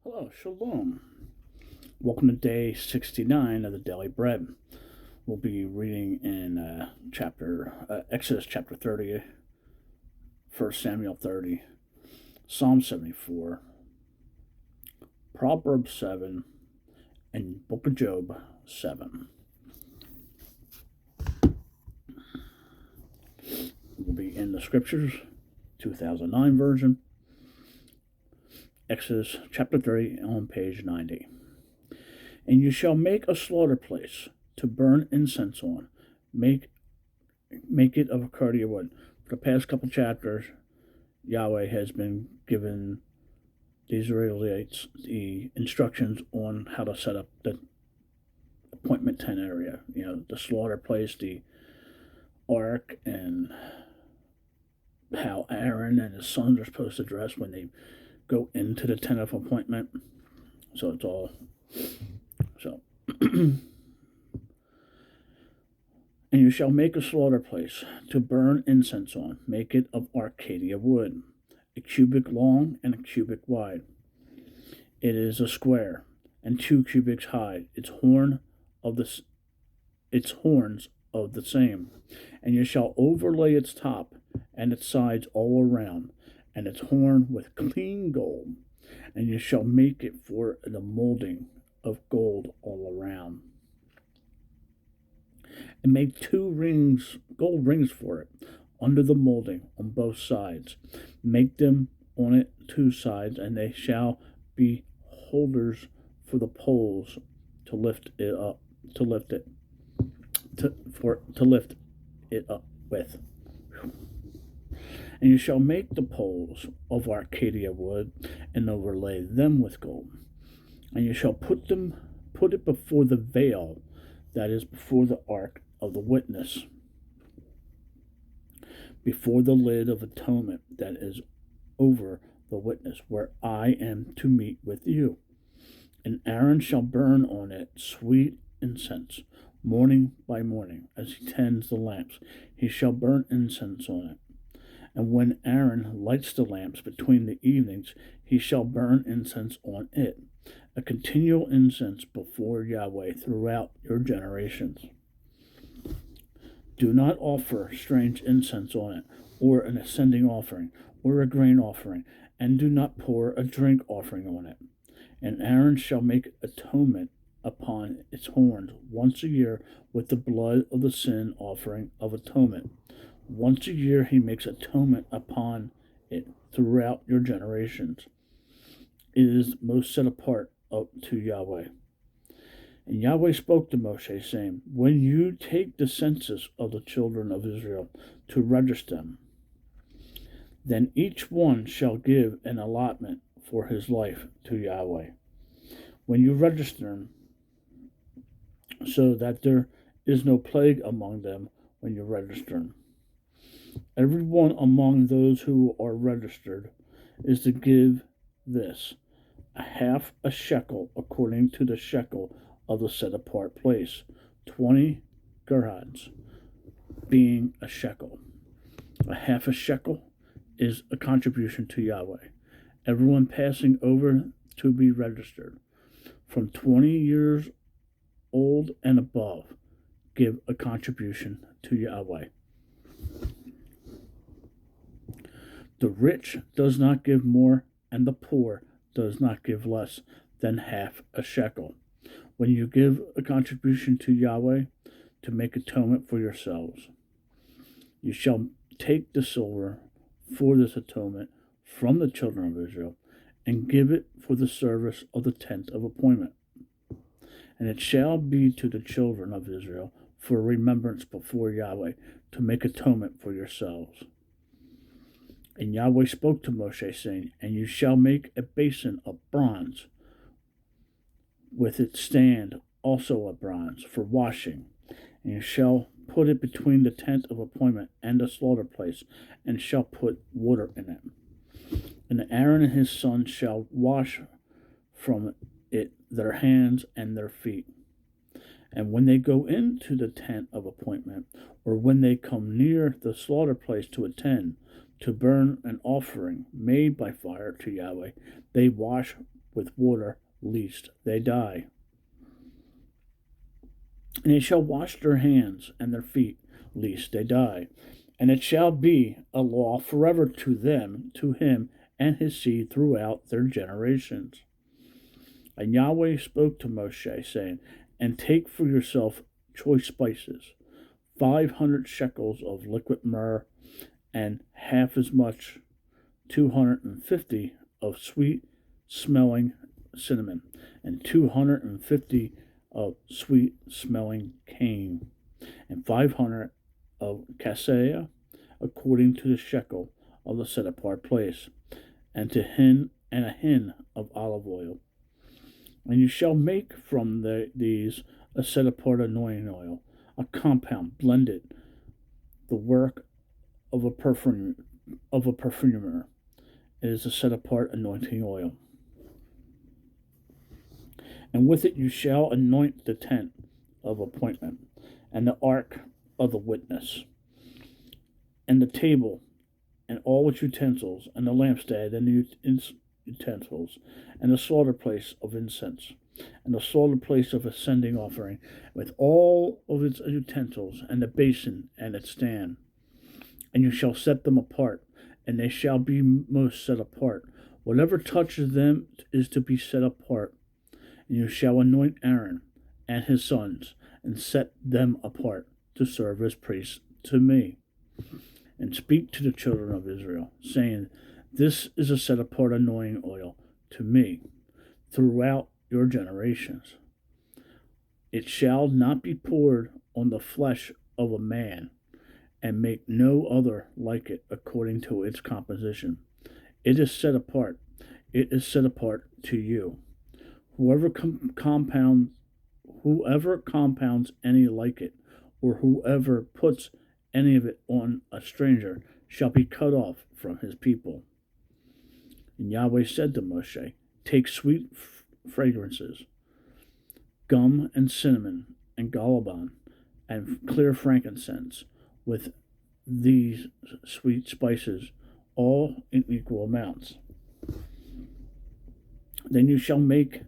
Hello, Shalom. Welcome to day 69 of the Daily Bread. We'll be reading in Exodus chapter 30, 1 Samuel 30, Psalm 74, Proverbs 7, and Book of Job 7. We'll be in the Scriptures, 2009 version, Exodus chapter 30 on page 90. And you shall make a slaughter place to burn incense on. Make it of acacia wood. For the past couple chapters, Yahweh has been giving the Israelites the instructions on how to set up the appointment tent area. The slaughter place, the ark, and how Aaron and his sons are supposed to dress when they go into the tent of appointment. So it's all so. And you shall make a slaughter place to burn incense on. Make it of acacia wood, a cubit long and a cubit wide. It is a square, and 2 cubits high. Its horns of the same. And you shall overlay its top and its sides all around, and its horn with clean gold. And you shall make it for the molding of gold all around. And make 2 gold rings for it, under the molding on both sides. Make them on it 2 sides, and they shall be holders for the poles to lift it up with. And you shall make the poles of acacia wood, and overlay them with gold. And you shall put it before the veil that is before the ark of the witness, before the lid of atonement that is over the witness, where I am to meet with you. And Aaron shall burn on it sweet incense, morning by morning, as he tends the lamps. He shall burn incense on it. And when Aaron lights the lamps between the evenings, he shall burn incense on it, a continual incense before Yahweh throughout your generations. Do not offer strange incense on it, or an ascending offering, or a grain offering, and do not pour a drink offering on it. And Aaron shall make atonement upon its horns once a year with the blood of the sin offering of atonement. Once a year he makes atonement upon it throughout your generations. It is most set apart to Yahweh. And Yahweh spoke to Moshe, saying, When you take the census of the children of Israel to register them, then each one shall give an allotment for his life to Yahweh. When you register them, so that there is no plague among them when you register them. Everyone among those who are registered is to give this, a half a shekel according to the shekel of the set apart place, 20 gerahs being a shekel. A half a shekel is a contribution to Yahweh. Everyone passing over to be registered, from 20 years old and above, give a contribution to Yahweh. The rich does not give more, and the poor does not give less than half a shekel. When you give a contribution to Yahweh to make atonement for yourselves, you shall take the silver for this atonement from the children of Israel and give it for the service of the tent of appointment. And it shall be to the children of Israel for remembrance before Yahweh to make atonement for yourselves. And Yahweh spoke to Moshe, saying, And you shall make a basin of bronze, with its stand also of bronze, for washing. And you shall put it between the tent of appointment and the slaughter place, and shall put water in it. And Aaron and his sons shall wash from it their hands and their feet. And when they go into the tent of appointment, or when they come near the slaughter place to attend, to burn an offering made by fire to Yahweh, they wash with water, lest they die. And they shall wash their hands and their feet, lest they die. And it shall be a law forever to them, to him and his seed throughout their generations. And Yahweh spoke to Moshe, saying, And take for yourself choice spices, 500 shekels of liquid myrrh, and half as much, 250 of sweet smelling cinnamon, and 250 of sweet smelling cane, and 500 of cassia, according to the shekel of the set apart place, and a hin of olive oil. And you shall make from these a set apart anointing oil, a compound blended, the work of a perfumer. It is a set apart anointing oil. And with it you shall anoint the tent of appointment, and the ark of the witness, and the table, and all its utensils, and the lampstand, and the utensils, and the slaughter place of incense, and the slaughter place of ascending offering, with all of its utensils, and the basin and its stand. And you shall set them apart, and they shall be most set apart. Whatever touches them is to be set apart. And you shall anoint Aaron and his sons, and set them apart to serve as priests to me. And speak to the children of Israel, saying, This is a set apart anointing oil to me throughout your generations. It shall not be poured on the flesh of a man, and make no other like it according to its composition. It is set apart. It is set apart to you. Whoever compounds any like it, or whoever puts any of it on a stranger, shall be cut off from his people. And Yahweh said to Moshe, Take sweet fragrances, gum and cinnamon and galaban, and clear frankincense, with these sweet spices, all in equal amounts. Then you shall make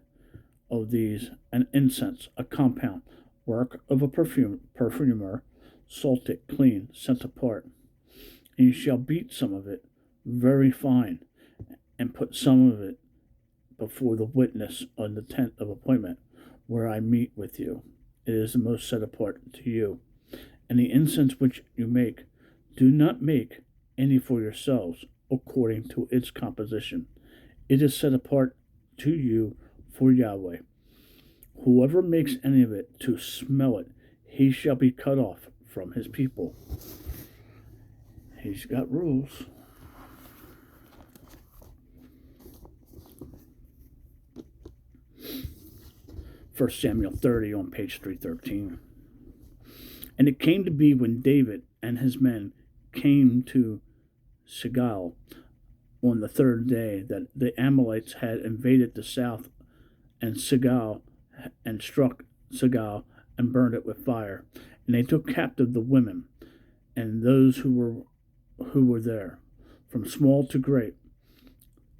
of these an incense, a compound, work of a perfumer, salted, clean, set apart. And you shall beat some of it very fine, and put some of it before the witness on the tent of appointment, where I meet with you. It is the most set apart to you. And the incense which you make, do not make any for yourselves, according to its composition. It is set apart to you for Yahweh. Whoever makes any of it to smell it, he shall be cut off from his people. He's got rules. First Samuel 30 on page 313. And it came to be when David and his men came to Sigil on the third day that the Amalekites had invaded the south and Sigil, and struck Sigil and burned it with fire. And they took captive the women and those who were there, from small to great.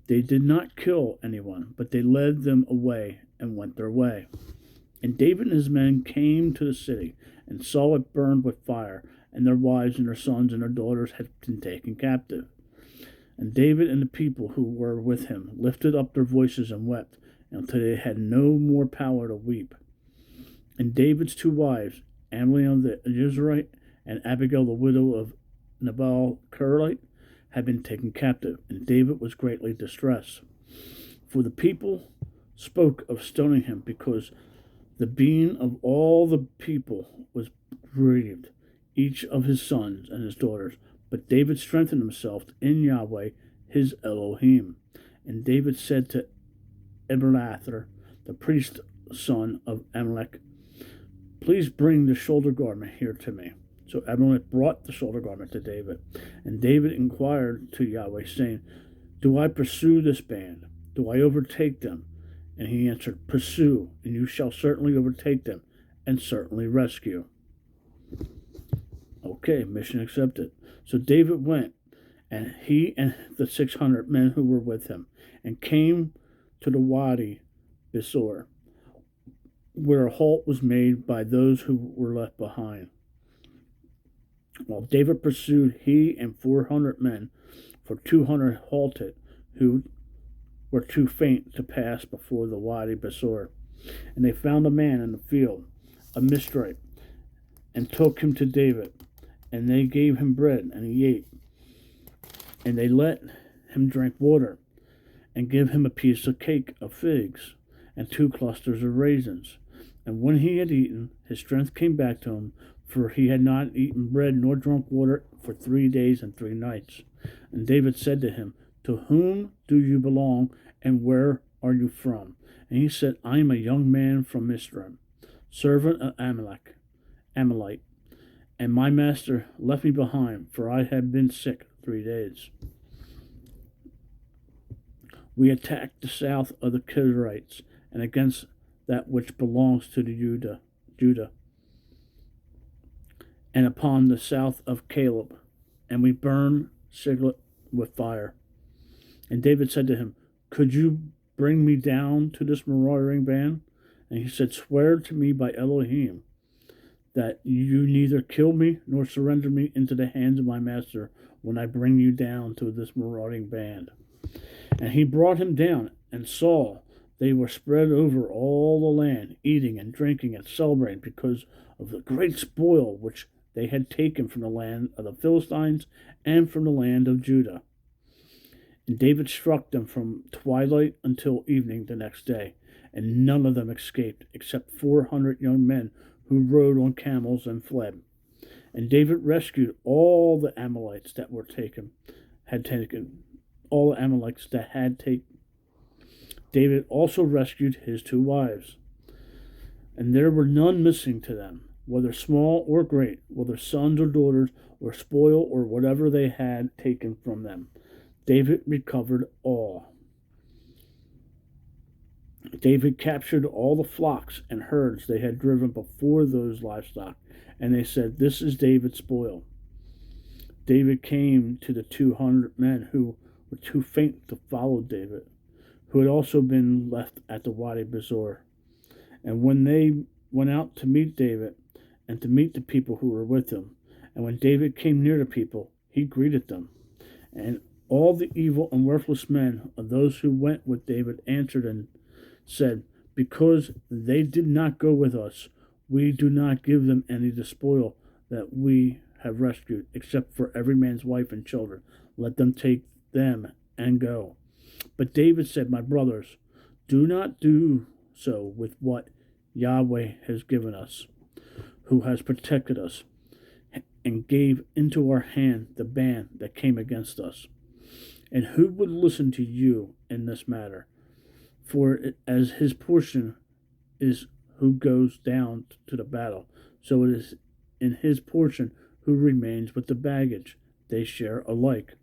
They did not kill anyone, but they led them away and went their way. And David and his men came to the city and saw it burned with fire, and their wives and their sons and their daughters had been taken captive. And David and the people who were with him lifted up their voices and wept until they had no more power to weep. And David's two wives, Ameliel the Jezreelite and Abigail the widow of Nabal Carmelite, had been taken captive, and David was greatly distressed. For the people spoke of stoning him, because the being of all the people was grieved, each of his sons and his daughters. But David strengthened himself in Yahweh his Elohim. And David said to Eberlather, the priest son of Amalek, Please bring the shoulder garment here to me. So Abimelech brought the shoulder garment to David. And David inquired to Yahweh, saying, Do I pursue this band? Do I overtake them? And he answered, Pursue, and you shall certainly overtake them, and certainly rescue. Okay, mission accepted. So David went, and he and the 600 men who were with him, and came to the Wadi Besor, where a halt was made by those who were left behind. While David pursued, he and 400 men, for 200 halted, who were too faint to pass before the Wadi Besor. And they found a man in the field, a Mizraite, and took him to David. And they gave him bread, and he ate. And they let him drink water, and give him a piece of cake of figs, and 2 clusters of raisins. And when he had eaten, his strength came back to him, for he had not eaten bread nor drunk water for 3 days and 3 nights. And David said to him, To whom do you belong, and where are you from? And he said, I am a young man from Mizraim, servant of Amalite, and my master left me behind, for I had been sick 3 days. We attacked the south of the Kirites, and against that which belongs to the Judah, and upon the south of Caleb, and we burned Siglet with fire. And David said to him, Could you bring me down to this marauding band? And he said, Swear to me by Elohim that you neither kill me nor surrender me into the hands of my master when I bring you down to this marauding band. And he brought him down, and saw they were spread over all the land, eating and drinking and celebrating because of the great spoil which they had taken from the land of the Philistines and from the land of Judah. And David struck them from twilight until evening the next day, and none of them escaped, except 400 young men who rode on camels and fled. And David rescued all the Amalekites that had taken. David also rescued his 2 wives, and there were none missing to them, whether small or great, whether sons or daughters, or spoil, or whatever they had taken from them. David recovered all. David captured all the flocks and herds they had driven before those livestock, and they said, This is David's spoil. David came to the 200 men who were too faint to follow David, who had also been left at the Wadi Besor. And when they went out to meet David, and to meet the people who were with him, and when David came near the people, he greeted them. And all the evil and worthless men of those who went with David answered and said, Because they did not go with us, we do not give them any of the spoil that we have rescued, except for every man's wife and children. Let them take them and go. But David said, My brothers, do not do so with what Yahweh has given us, who has protected us, and gave into our hand the band that came against us. And who would listen to you in this matter? For as his portion is who goes down to the battle, so it is in his portion who remains with the baggage. They share alike.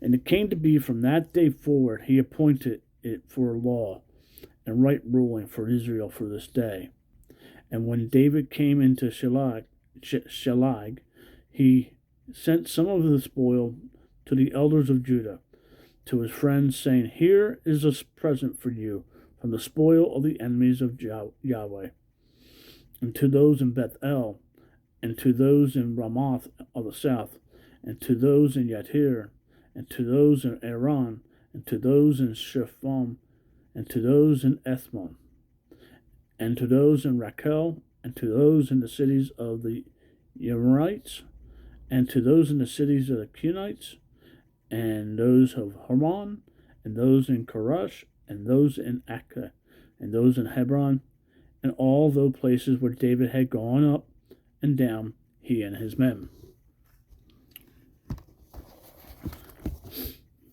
And it came to be from that day forward, he appointed it for a law and right ruling for Israel for this day. And when David came into Shelag, he sent some of the spoil to the elders of Judah, to his friends, saying, Here is a present for you from the spoil of the enemies of Yahweh. And to those in Bethel, and to those in Ramoth of the south, and to those in Yatir, and to those in Aram, and to those in Shepham, and to those in Ethmon, and to those in Rachel, and to those in the cities of the Yemorites, and to those in the cities of the Kenites, and those of Hermon, and those in Koresh, and those in Akkah, and those in Hebron, and all those places where David had gone up and down, he and his men.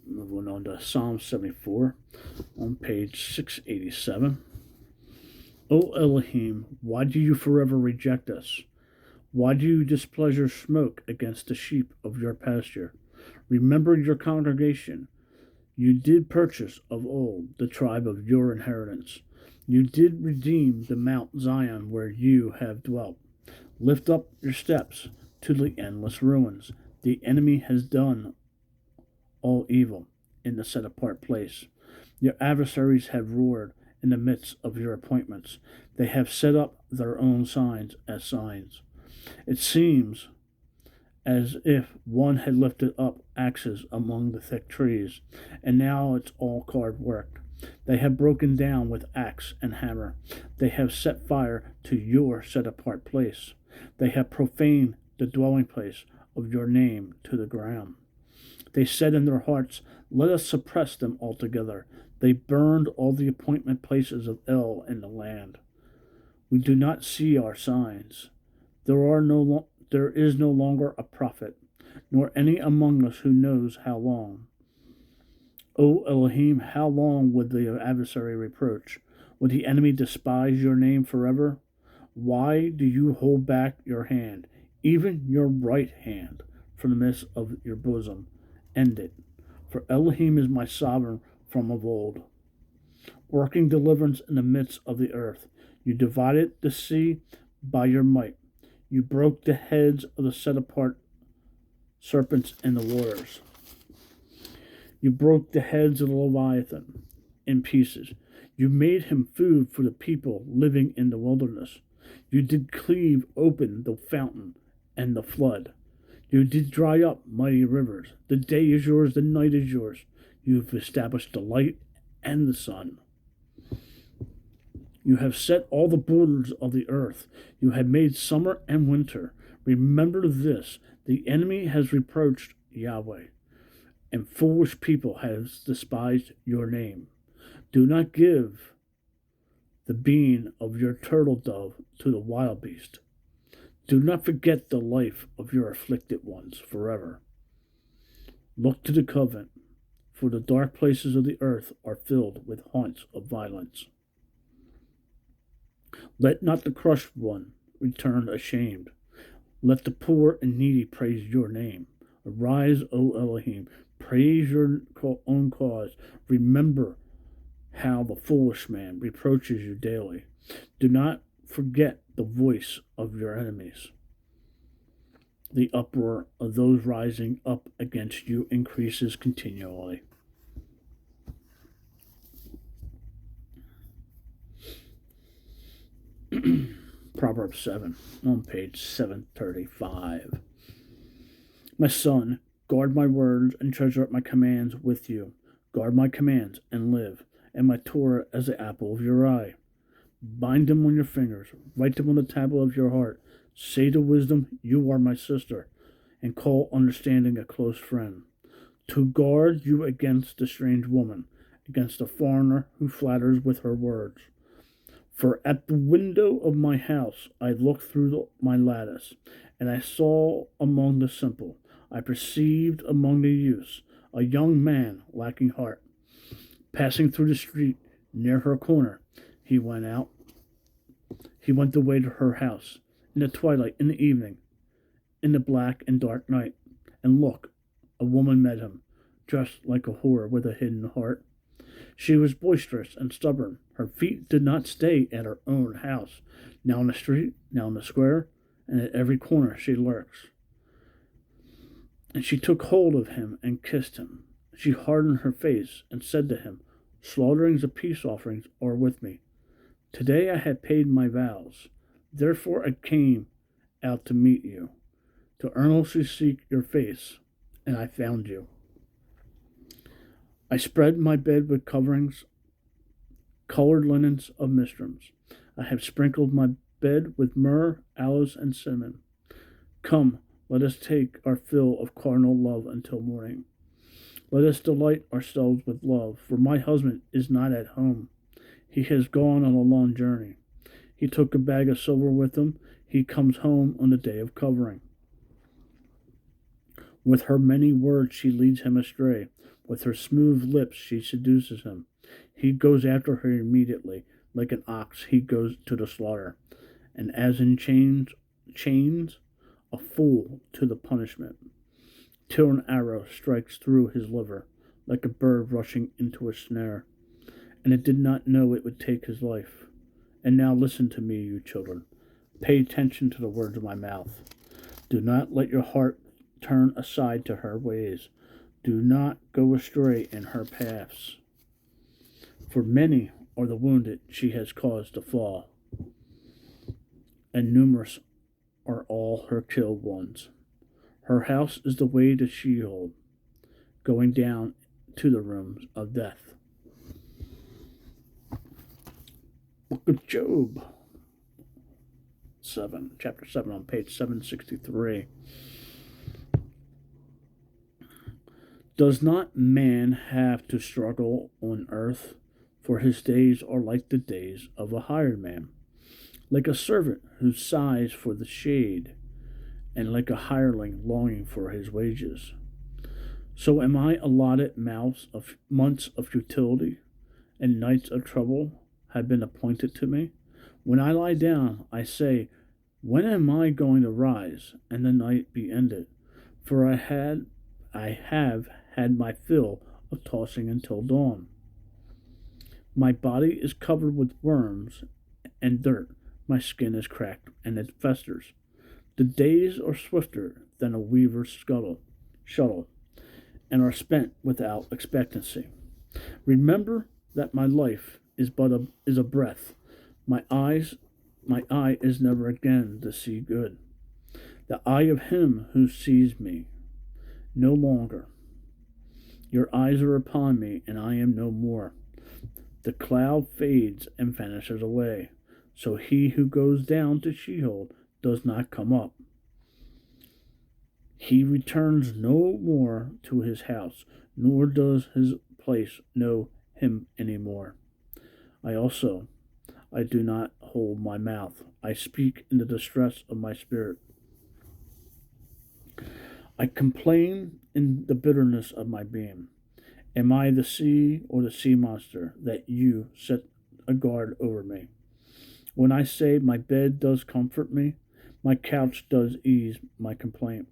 Moving on to Psalm 74, on page 687. O Elohim, why do you forever reject us? Why do you displeasure smoke against the sheep of your pasture? Remember your congregation. You did purchase of old the tribe of your inheritance. You did redeem the Mount Zion where you have dwelt. Lift up your steps to the endless ruins. The enemy has done all evil in the set-apart place. Your adversaries have roared in the midst of your appointments. They have set up their own signs as signs. It seems as if one had lifted up axes among the thick trees, and now it's all carved work. They have broken down with axe and hammer. They have set fire to your set apart place. They have profaned the dwelling place of your name to the ground. They said in their hearts, let us suppress them altogether. They burned all the appointment places of El in the land. We do not see our signs. There is no longer a prophet, nor any among us who knows how long. O Elohim, how long would the adversary reproach? Would the enemy despise your name forever? Why do you hold back your hand, even your right hand, from the midst of your bosom? End it. For Elohim is my sovereign from of old, working deliverance in the midst of the earth. You divided the sea by your might. You broke the heads of the set apart serpents in the waters. You broke the heads of the Leviathan in pieces. You made him food for the people living in the wilderness. You did cleave open the fountain and the flood. You did dry up mighty rivers. The day is yours, the night is yours. You have established the light and the sun. You have set all the borders of the earth. You have made summer and winter. Remember this, the enemy has reproached Yahweh, and foolish people have despised your name. Do not give the being of your turtle dove to the wild beast. Do not forget the life of your afflicted ones forever. Look to the covenant, for the dark places of the earth are filled with haunts of violence. Let not the crushed one return ashamed. Let the poor and needy praise your name. Arise, O Elohim, praise your own cause. Remember how the foolish man reproaches you daily. Do not forget the voice of your enemies. The uproar of those rising up against you increases continually. Proverbs 7, on page 735. My son, guard my words and treasure up my commands with you. Guard my commands and live, and my Torah as the apple of your eye. Bind them on your fingers, write them on the tablet of your heart. Say to wisdom, you are my sister, and call understanding a close friend. To guard you against the strange woman, against the foreigner who flatters with her words. For at the window of my house I looked through my lattice, and I saw among the simple, I perceived among the youths, a young man lacking heart. Passing through the street near her corner, he went out. He went the way to her house, in the twilight, in the evening, in the black and dark night. And look, a woman met him, dressed like a whore with a hidden heart. She was boisterous and stubborn. Her feet did not stay at her own house. Now in the street, now in the square, and at every corner she lurks. And she took hold of him and kissed him. She hardened her face and said to him, slaughterings of peace offerings are with me. Today I had paid my vows. Therefore I came out to meet you, to earnestly seek your face, and I found you. I spread my bed with coverings, colored linens of mistrums. I have sprinkled my bed with myrrh, aloes, and cinnamon. Come, let us take our fill of carnal love until morning. Let us delight ourselves with love, for my husband is not at home. He has gone on a long journey. He took a bag of silver with him. He comes home on the day of covering. With her many words she leads him astray. With her smooth lips she seduces him. He goes after her immediately. Like an ox he goes to the slaughter. And as in chains a fool to the punishment, till an arrow strikes through his liver, like a bird rushing into a snare. And it did not know it would take his life. And now listen to me, you children. Pay attention to the words of my mouth. Do not let your heart turn aside to her ways. Do not go astray in her paths. For many are the wounded she has caused to fall, and numerous are all her killed ones. Her house is the way to Sheol, going down to the rooms of death. Book of Job, chapter 7, on page 763. Does not man have to struggle on earth? For his days are like the days of a hired man, like a servant who sighs for the shade, and like a hireling longing for his wages. So am I allotted months of futility, and nights of trouble have been appointed to me. When I lie down, I say, when am I going to rise, and the night be ended? For I have had my fill of tossing until dawn. My body is covered with worms and dirt. My skin is cracked, and it festers. The days are swifter than a weaver's shuttle, and are spent without expectancy. Remember that my life is a breath. My eye is never again to see good. The eye of him who sees me no longer. Your eyes are upon me, and I am no more. The cloud fades and vanishes away, so he who goes down to Sheol does not come up. He returns no more to his house, nor does his place know him any more. I do not hold my mouth. I speak in the distress of my spirit. I complain in the bitterness of my being. Am I the sea or the sea monster that you set a guard over me? When I say my bed does comfort me, my couch does ease my complaint.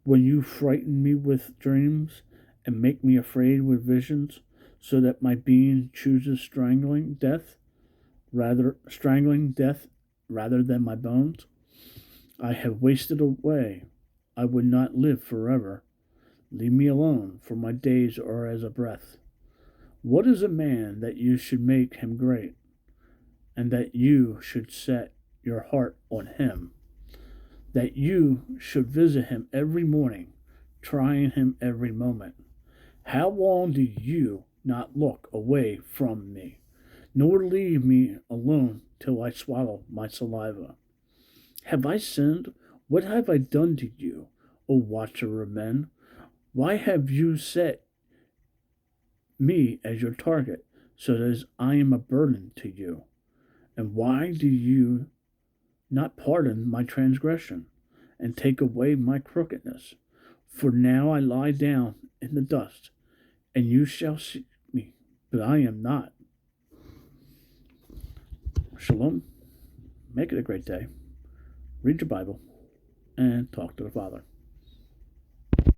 When you frighten me with dreams and make me afraid with visions, so that my being chooses strangling death rather than my bones, I have wasted away. I would not live forever. Leave me alone, for my days are as a breath. What is a man that you should make him great, and that you should set your heart on him? That you should visit him every morning, trying him every moment. How long do you not look away from me, nor leave me alone till I swallow my saliva? Have I sinned? What have I done to you, O watcher of men? Why have you set me as your target, so that I am a burden to you? And why do you not pardon my transgression, and take away my crookedness? For now I lie down in the dust, and you shall seek me, but I am not. Shalom. Make it a great day. Read your Bible, and talk to the Father.